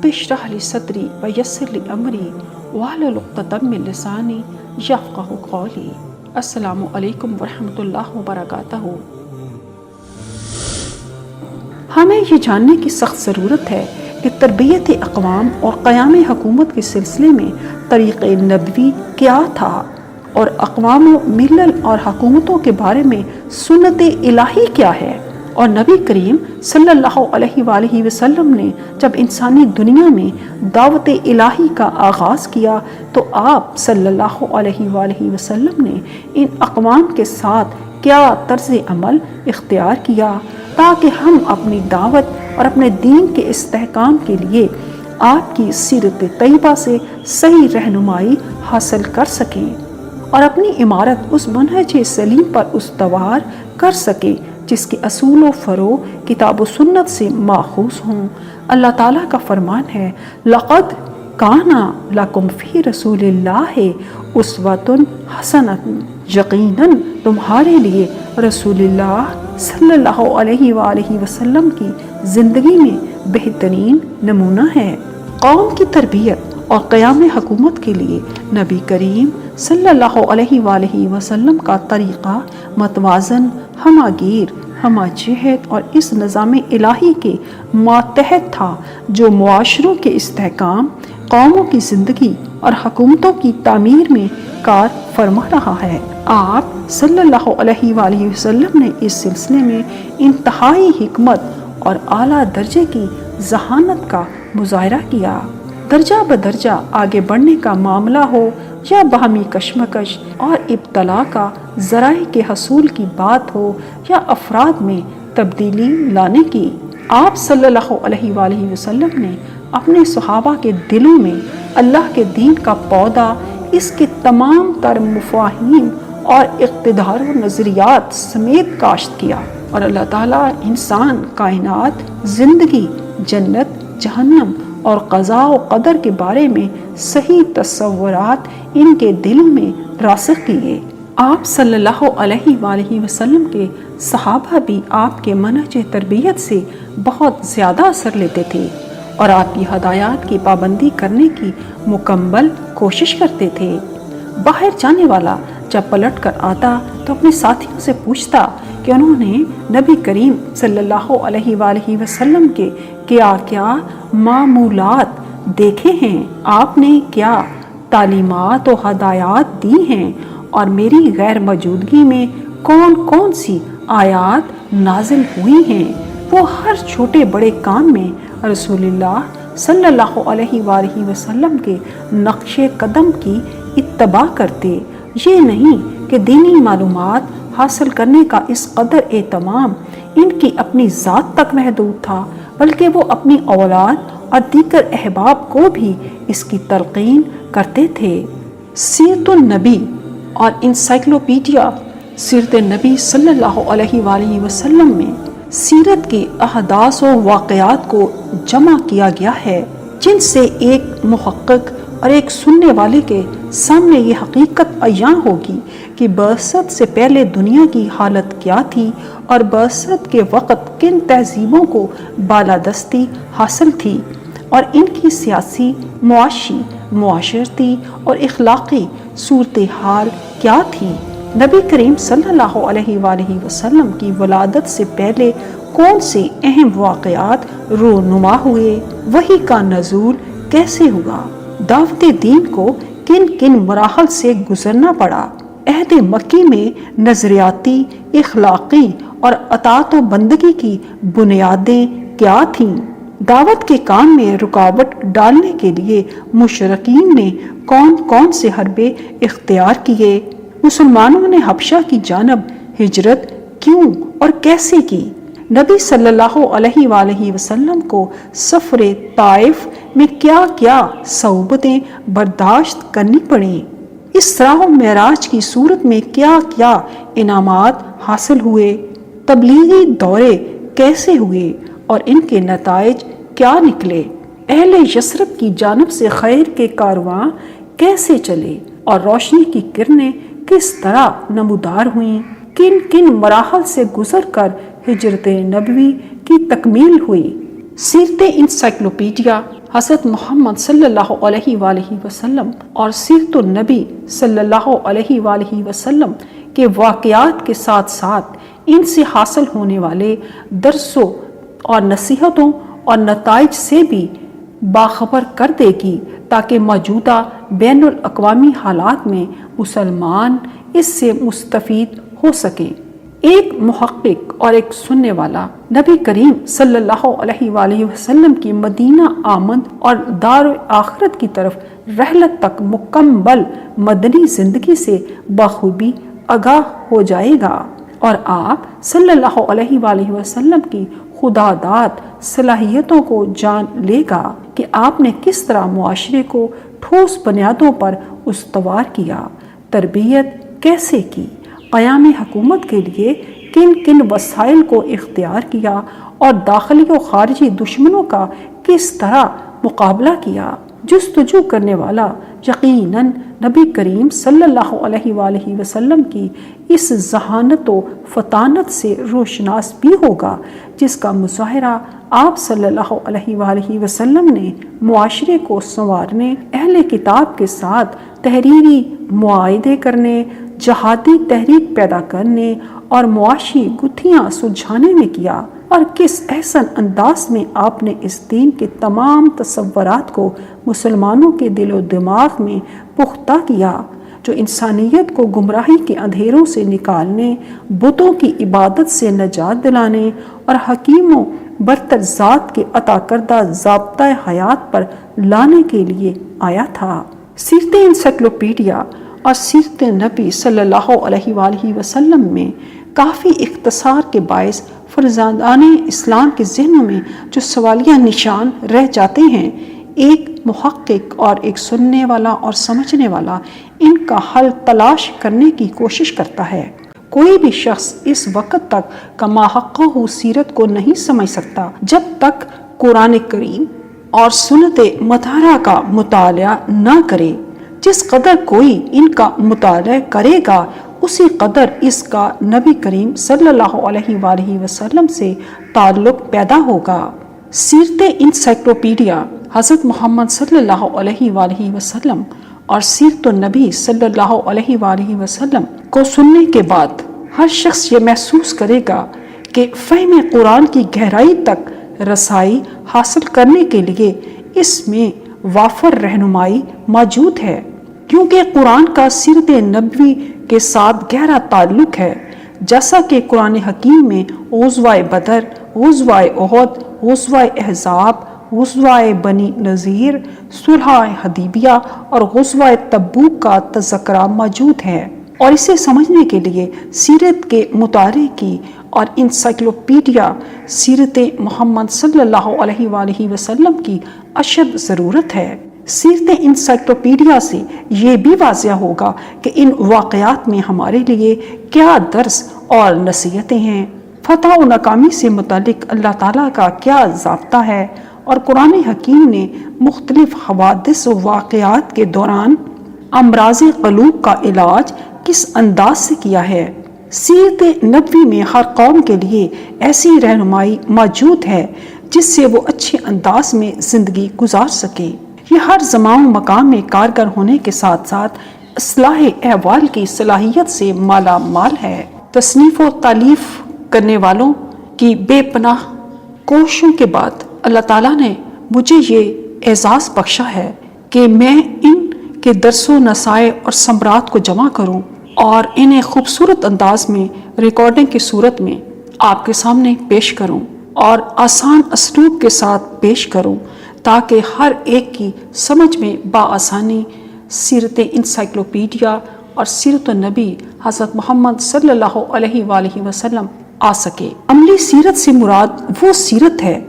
رب اشرح لی صدری ویسر لی امری واحلل عقدۃ من لسانی یفقہوا قولی۔ السلام علیکم ورحمۃ اللہ وبرکاتہ۔ ہمیں یہ جاننے کی سخت ضرورت ہے کہ تربیت اقوام اور قیام حکومت کے سلسلے میں طریق نبوی کیا تھا، اور اقوام و ملل اور حکومتوں کے بارے میں سنت الہی کیا ہے۔ اور نبی کریم صلی اللہ علیہ وآلہ وسلم نے جب انسانی دنیا میں دعوت الہی کا آغاز کیا تو آپ صلی اللہ علیہ وآلہ وسلم نے ان اقوام کے ساتھ کیا طرز عمل اختیار کیا تاکہ ہم اپنی دعوت اور اپنے دین کے استحکام کے لیے آپ کی سیرت طیبہ سے صحیح رہنمائی حاصل کر سکیں اور اپنی عمارت اس منہج سلیم پر استوار کر سکیں جس کے اصول و فروع کتاب و سنت سے ماخوذ ہوں۔ اللہ تعالیٰ کا فرمان ہے، لَقَدْ كَانَ لَكُمْ فِي رَسُولِ اللَّهِ أُسْوَةٌ حَسَنَةٌ، یقیناً تمہارے لیے رسول اللہ صلی اللہ علیہ وآلہ وسلم کی زندگی میں بہترین نمونہ ہے۔ قوم کی تربیت اور قیام حکومت کے لیے نبی کریم صلی اللہ علیہ وآلہ وسلم کا طریقہ متوازن، ہمہ گیر، ہمہ جہت اور اس نظام الہی کے ماتحت تھا جو معاشروں کے استحکام، قوموں کی زندگی اور حکومتوں کی تعمیر میں کار فرما رہا ہے۔ آپ صلی اللہ علیہ وآلہ وسلم نے اس سلسلے میں انتہائی حکمت اور اعلیٰ درجے کی ذہانت کا مظاہرہ کیا۔ درجہ بدرجہ آگے بڑھنے کا معاملہ ہو یا باہمی کشمکش اور ابتلا کا ذرائع کے حصول کی بات ہو یا افراد میں تبدیلی لانے کی، آپ صلی اللہ علیہ وآلہ وسلم نے اپنے صحابہ کے دلوں میں اللہ کے دین کا پودا، اس کے تمام تر مفاہیم اور اقتدار و نظریات سمیت کاشت کیا، اور اللہ تعالیٰ انسان، کائنات، زندگی، جنت، جہنم اور قضاء و قدر کے بارے میں صحیح تصورات ان کے دلوں میں راسخ کیے۔ آپ صلی اللہ علیہ وآلہ وسلم کے صحابہ بھی آپ کے منہج تربیت سے بہت زیادہ اثر لیتے تھے اور آپ کی ہدایات کی پابندی کرنے کی مکمل کوشش کرتے تھے۔ باہر جانے والا جب پلٹ کر آتا تو اپنے ساتھیوں سے پوچھتا کہ انہوں نے نبی کریم صلی اللہ علیہ وآلہ وسلم کے کیا کیا معمولات دیکھے ہیں، آپ نے کیا تعلیمات و ہدایات دی ہیں، اور میری غیر موجودگی میں کون کون سی آیات نازل ہوئی ہیں۔ وہ ہر چھوٹے بڑے کام میں رسول اللہ صلی اللہ علیہ وآلہ وسلم کے نقش قدم کی اتباع کرتے۔ یہ نہیں کہ دینی معلومات حاصل کرنے کا اس قدر اہتمام ان کی اپنی ذات تک محدود تھا، بلکہ وہ اپنی اولاد اور دیگر احباب کو بھی اس کی تلقین کرتے تھے۔ سیرت النبی اور انسائکلوپیڈیا سیرت نبی صلی اللہ علیہ وآلہ وسلم میں سیرت کے احداث و واقعات کو جمع کیا گیا ہے، جن سے ایک محقق اور ایک سننے والے کے سامنے یہ حقیقت عیاں ہوگی کہ بعثت سے پہلے دنیا کی حالت کیا تھی اور بعثت کے وقت کن تہذیبوں کو بالادستی حاصل تھی، اور ان کی سیاسی، معاشی، معاشرتی اور اخلاقی صورتحال کیا تھی۔ نبی کریم صلی اللہ علیہ وآلہ وسلم کی ولادت سے پہلے کون سے اہم واقعات رونما ہوئے، وحی کا نزول کیسے ہوا، دعوت دین کو کن کن مراحل سے گزرنا پڑا، عہد مکی میں نظریاتی، اخلاقی اور اطاعت و بندگی کی بنیادیں کیا تھیں، دعوت کے کام میں رکاوٹ ڈالنے کے لیے مشرکین نے کون کون سے حربے اختیار کیے، مسلمانوں نے حبشہ کی جانب ہجرت کیوں اور کیسے کی، نبی صلی اللہ علیہ وآلہ وسلم کو سفر طائف میں کیا کیا صعوبتیں برداشت کرنی پڑیں، اسراء و معراج کی صورت میں کیا کیا انعامات حاصل ہوئے، تبلیغی دورے کیسے ہوئے اور ان کے نتائج کیا نکلے، اہل یثرب کی جانب سے خیر کے کارواں کیسے چلے اور روشنی کی کرنیں کس طرح نمودار ہوئیں، کن کن مراحل سے گزر کر ہجرت نبوی کی تکمیل ہوئی۔ سیرت انسائکلوپیڈیا حضرت محمد صلی اللہ علیہ وآلہ وسلم اور سیرت النبی صلی اللہ علیہ وآلہ وسلم کے واقعات کے ساتھ ساتھ ان سے حاصل ہونے والے درسوں اور نصیحتوں اور نتائج سے بھی باخبر کر دے گی، تاکہ موجودہ بین الاقوامی حالات میں مسلمان اس سے مستفید ہو سکیں۔ ایک محقق اور ایک سننے والا نبی کریم صلی اللہ علیہ وآلہ وسلم کی مدینہ آمد اور دار آخرت کی طرف رحلت تک مکمل مدنی زندگی سے بخوبی آگاہ ہو جائے گا، اور آپ صلی اللہ علیہ وآلہ وسلم کی خدا داد صلاحیتوں کو جان لے گا کہ آپ نے کس طرح معاشرے کو ٹھوس بنیادوں پر استوار کیا، تربیت کیسے کی، قیام حکومت کے لیے کن کن وسائل کو اختیار کیا، اور داخلی و خارجی دشمنوں کا کس طرح مقابلہ کیا۔ جستجو کرنے والا یقیناً نبی کریم صلی اللہ علیہ وآلہ وسلم کی اس ذہانت و فطانت سے روشناس بھی ہوگا، جس کا مظاہرہ آپ صلی اللہ علیہ وآلہ وسلم نے معاشرے کو سنوارنے، اہل کتاب کے ساتھ تحریری معاہدے کرنے، جہادی تحریک پیدا کرنے اور معاشی گتھیاں سلجھانے میں کیا، اور کس احسن انداز میں آپ نے اس دین کے تمام تصورات کو مسلمانوں کے دل و دماغ میں پختہ کیا، جو انسانیت کو گمراہی کے اندھیروں سے نکالنے، بتوں کی عبادت سے نجات دلانے اور حکیم و برتر ذات کے عطا کردہ ضابطۂ حیات پر لانے کے لیے آیا تھا۔ سیرت انسائکلوپیڈیا اور سیرت نبی صلی اللہ علیہ وآلہ وسلم میں کافی اختصار کے باعث فرزندان اسلام کے ذہنوں میں جو سوالیہ نشان رہ جاتے ہیں، ایک محقق اور ایک سننے والا اور سمجھنے والا ان کا حل تلاش کرنے کی کوشش کرتا ہے۔ کوئی بھی شخص اس وقت تک کما حقہ سیرت کو نہیں سمجھ سکتا جب تک قرآن کریم اور سنت مطہرہ کا مطالعہ نہ کرے۔ جس قدر کوئی ان کا مطالعہ کرے گا، اسی قدر اس کا نبی کریم صلی اللہ علیہ وآلہ وسلم سے تعلق پیدا ہوگا۔ سیرت انسائکلوپیڈیا حضرت محمد صلی اللہ علیہ وآلہ وسلم اور سیرت النبی صلی اللہ علیہ وآلہ وسلم کو سننے کے بعد ہر شخص یہ محسوس کرے گا کہ فہم قرآن کی گہرائی تک رسائی حاصل کرنے کے لیے اس میں وافر رہنمائی موجود ہے، کیونکہ قرآن کا سیرت نبوی کے ساتھ گہرا تعلق ہے۔ جیسا کہ قرآن حکیم میں غزوہ بدر، غزوہ احد، غزوہ احزاب، غزوہ بنی نذیر، صلح حدیبیہ اور غزوہ تبوک کا تذکرہ موجود ہے، اور اسے سمجھنے کے لیے سیرت کے مطالعے کی اور انسائکلوپیڈیا سیرت محمد صلی اللہ علیہ وآلہ وسلم کی اشد ضرورت ہے۔ سیرت انسائکلوپیڈیا سے یہ بھی واضح ہوگا کہ ان واقعات میں ہمارے لیے کیا درس اور نصیحتیں ہیں، فتح و ناکامی سے متعلق اللہ تعالیٰ کا کیا ضابطہ ہے، اور قرآن حکیم نے مختلف حوادث و واقعات کے دوران امراض قلوب کا علاج کس انداز سے کیا ہے۔ سیرت نبوی میں ہر قوم کے لیے ایسی رہنمائی موجود ہے جس سے وہ اچھے انداز میں زندگی گزار سکے۔ یہ ہر زمان و مقام میں کارگر ہونے کے ساتھ ساتھ اصلاح احوال کی صلاحیت سے مالا مال ہے۔ تصنیف و تالیف کرنے والوں کی بے پناہ کوششوں کے بعد اللہ تعالیٰ نے مجھے یہ اعزاز بخشا ہے کہ میں ان کے درس و نصائح اور ثمرات کو جمع کروں اور انہیں خوبصورت انداز میں ریکارڈنگ کی صورت میں آپ کے سامنے پیش کروں اور آسان اسلوب کے ساتھ پیش کروں، تاکہ ہر ایک کی سمجھ میں بآسانی سیرت انسائکلوپیڈیا اور سیرت النبی حضرت محمد صلی اللہ علیہ وآلہ وسلم آ سکے۔ عملی سیرت سے مراد وہ سیرت ہے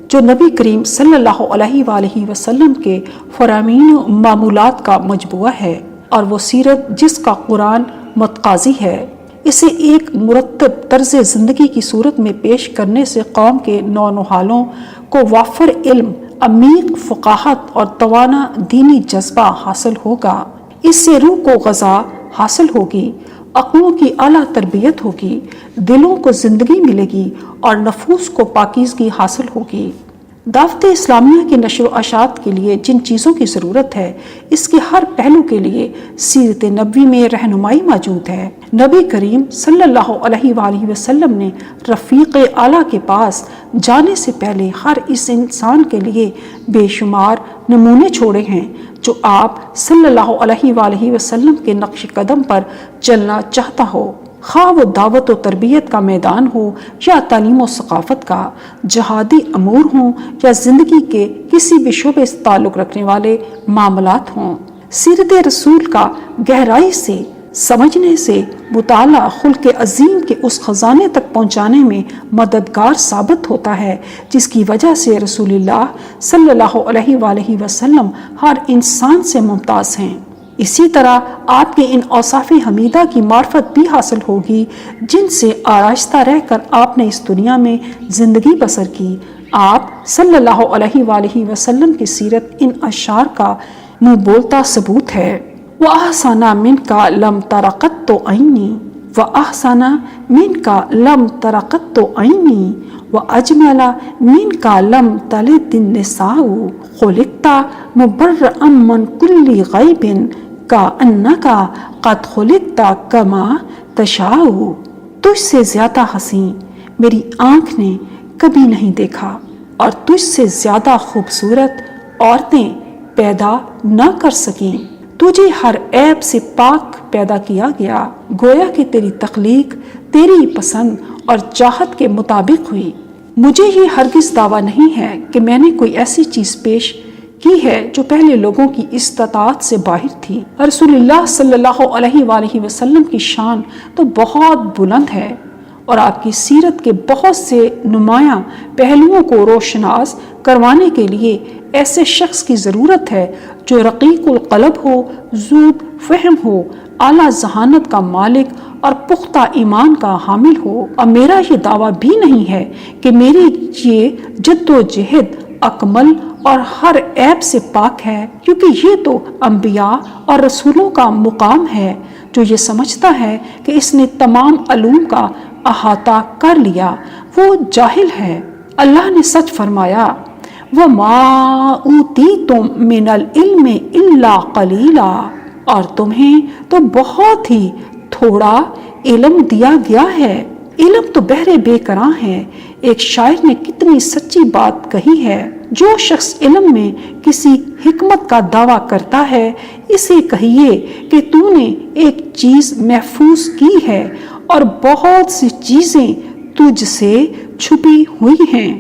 جو نبی کریم صلی اللہ علیہ وآلہ وسلم کے فرامین و معمولات کا مجموعہ ہے، اور وہ سیرت جس کا قرآن متقاضی ہے۔ اسے ایک مرتب طرز زندگی کی صورت میں پیش کرنے سے قوم کے نونہالوں کو وافر علم، عمیق فقاہت اور توانا دینی جذبہ حاصل ہوگا۔ اس سے روح کو غذا حاصل ہوگی، عقلوں کی اعلیٰ تربیت ہوگی، دلوں کو زندگی ملے گی اور نفوس کو پاکیزگی حاصل ہوگی۔ دعوت اسلامیہ کی نشر و اشاعت کے لیے جن چیزوں کی ضرورت ہے، اس کے ہر پہلو کے لیے سیرت نبوی میں رہنمائی موجود ہے۔ نبی کریم صلی اللہ علیہ وآلہ وسلم نے رفیق اعلیٰ کے پاس جانے سے پہلے ہر اس انسان کے لیے بے شمار نمونے چھوڑے ہیں جو آپ صلی اللہ علیہ وآلہ وسلم کے نقش قدم پر چلنا چاہتا ہو، خواہ وہ دعوت و تربیت کا میدان ہو یا تعلیم و ثقافت کا، جہادی امور ہوں یا زندگی کے کسی بھی شعبے سے تعلق رکھنے والے معاملات ہوں۔ سیرت رسول کا گہرائی سے سمجھنے سے مطالعہ خلق عظیم کے اس خزانے تک پہنچانے میں مددگار ثابت ہوتا ہے جس کی وجہ سے رسول اللہ صلی اللہ علیہ وآلہ وسلم ہر انسان سے ممتاز ہیں۔ اسی طرح آپ کے ان اوصاف حمیدہ کی معرفت بھی حاصل ہوگی جن سے آراستہ رہ کر آپ نے اس دنیا میں زندگی بسر کی۔ آپ صلی اللہ علیہ وآلہ وسلم کی سیرت ان اشعار کا منہ بولتا ثبوت ہے۔ وَأَحْسَنَ مِنْكَ لَمْ تَرَ قَطُّ عَيْنِي وَأَحْسَنَ مِنْكَ لَمْ تَرَ قَطُّ عَيْنِي وَأَجْمَلَ مِنْكَ لَمْ تَلِدِ النِّسَاءُ خُلِقْتَ مُبَرَّئًا مِنْ كُلِّ عَيْبٍ كَأَنَّكَ قَدْ خُلِقْتَ كَمَا تَشَاءُ۔ تجھ سے زیادہ حسین میری آنکھ نے کبھی نہیں دیکھا اور تجھ سے زیادہ خوبصورت عورتیں پیدا نہ کر سکیں۔ تجھے ہر عیب سے پاک پیدا کیا گیا، گویا کہ تیری تخلیق تیری پسند اور چاہت کے مطابق ہوئی۔ مجھے یہ ہرگز دعویٰ نہیں ہے کہ میں نے کوئی ایسی چیز پیش کی ہے جو پہلے لوگوں کی استطاعت سے باہر تھی۔ رسول اللہ صلی اللہ علیہ وآلہ وسلم کی شان تو بہت بلند ہے اور آپ کی سیرت کے بہت سے نمایاں پہلوؤں کو روشناس کروانے کے لیے ایسے شخص کی ضرورت ہے جو رقیق القلب ہو، زود فہم ہو، اعلیٰ ذہانت کا مالک اور پختہ ایمان کا حامل ہو۔ اور میرا یہ دعویٰ بھی نہیں ہے کہ میری یہ جد و جہد اکمل اور ہر عیب سے پاک ہے، کیونکہ یہ تو انبیاء اور رسولوں کا مقام ہے۔ جو یہ سمجھتا ہے کہ اس نے تمام علوم کا احاطہ کر لیا وہ جاہل ہے۔ اللہ نے سچ فرمایا، وَمَا أُوتِيتُم مِّنَ الْعِلْمِ إِلَّا قَلِيلًا، اور تمہیں تو بہت ہی تھوڑا علم دیا گیا ہے۔ علم تو بحر بے کراں ہے۔ ایک شاعر نے کتنی سچی بات کہی ہے، جو شخص علم میں کسی حکمت کا دعویٰ کرتا ہے اسے کہیے کہ تو نے ایک چیز محفوظ کی ہے اور بہت سی چیزیں تجھ سے چھپی ہوئی ہیں۔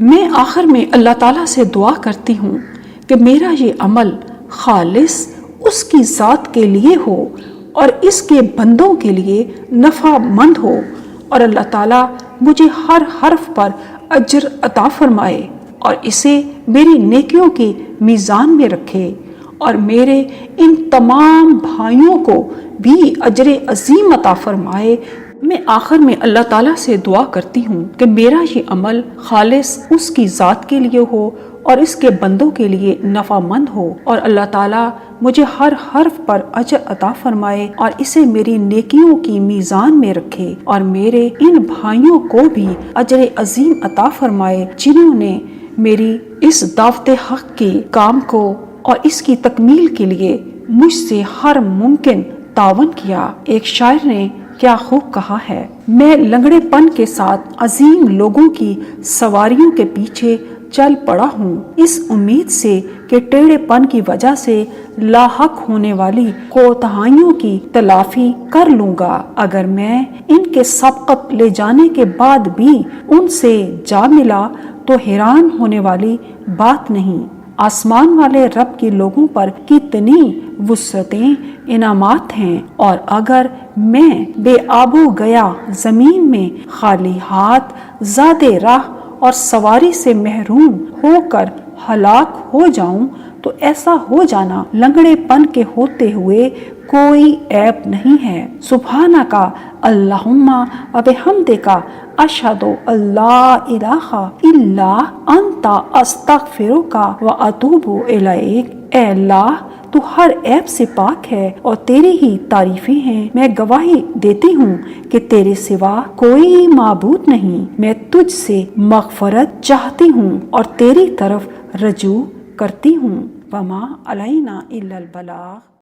میں آخر میں اللہ تعالیٰ سے دعا کرتی ہوں کہ میرا یہ عمل خالص اس کی ذات کے لیے ہو اور اس کے بندوں کے لیے نفع مند ہو، اور اللہ تعالیٰ مجھے ہر حرف پر اجر عطا فرمائے اور اسے میری نیکیوں کے میزان میں رکھے، اور میرے ان تمام بھائیوں کو بھی اجر عظیم عطا فرمائے۔ میں آخر میں اللہ تعالیٰ سے دعا کرتی ہوں کہ میرا یہ عمل خالص اس کی ذات کے لیے ہو اور اس کے بندوں کے لیے نفع مند ہو، اور اللہ تعالیٰ مجھے ہر حرف پر اجر عطا فرمائے اور اسے میری نیکیوں کی میزان میں رکھے، اور میرے ان بھائیوں کو بھی اجر عظیم عطا فرمائے جنہوں نے میری اس دعوت حق کے کام کو اور اس کی تکمیل کے لیے مجھ سے ہر ممکن تعاون کیا۔ ایک شاعر نے کیا خوب کہا ہے، میں لنگڑے پن کے ساتھ عظیم لوگوں کی سواریوں کے پیچھے چل پڑا ہوں، اس امید سے کہ ٹیڑھے پن کی وجہ سے لاحق ہونے والی کوتاہیوں کی تلافی کر لوں گا۔ اگر میں ان کے سبقت لے جانے کے بعد بھی ان سے جا ملا تو حیران ہونے والی بات نہیں۔ آسمان والے رب کے لوگوں پر کتنی وسعتیں انعامات ہیں، اور اگر میں بے آب و گیا زمین میں خالی ہاتھ زادے راہ اور سواری سے محروم ہو کر ہلاک ہو جاؤں تو ایسا ہو جانا لنگڑے پن کے ہوتے ہوئے کوئی عیب نہیں ہے۔ سبحانک اللہم و بحمدک اشہد ان لا الہ الا انت استغفرک و اتوب الیک۔ اے اللہ تو ہر عیب سے پاک ہے اور تیری ہی تعریفیں ہیں۔ میں گواہی دیتی ہوں کہ تیرے سوا کوئی معبود نہیں۔ میں تجھ سے مغفرت چاہتی ہوں اور تیری طرف رجوع کرتی ہوں۔ وما علینا الا البلاغ۔